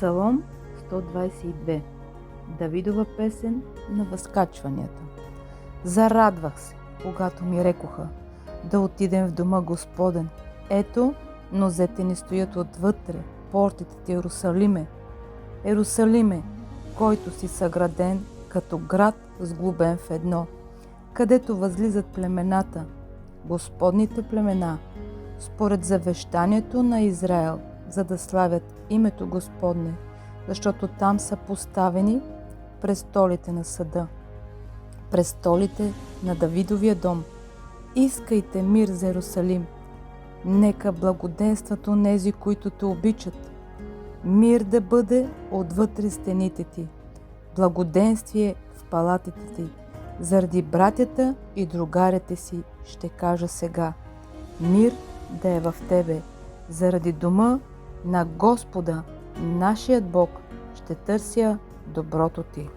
Псалом 122. Давидова песен на възкачванията. Зарадвах се, когато ми рекоха да отидем в дома Господен. Ето, нозете ни стоят отвътре, портите ти Иерусалиме. Иерусалиме, който си съграден като град сглобен в едно, където възлизат племената, Господните племена, според завещанието на Израел, за да славят името Господне, защото там са поставени престолите на съда, престолите на Давидовия дом. Искайте мир за Иерусалим. Нека благоденстват онези, които те обичат. Мир да бъде отвътре стените ти, благоденствие в палатите ти. Заради братята и другарите си ще кажа сега: мир да е в тебе. Заради дома на Господа, нашият Бог, ще търся доброто ти.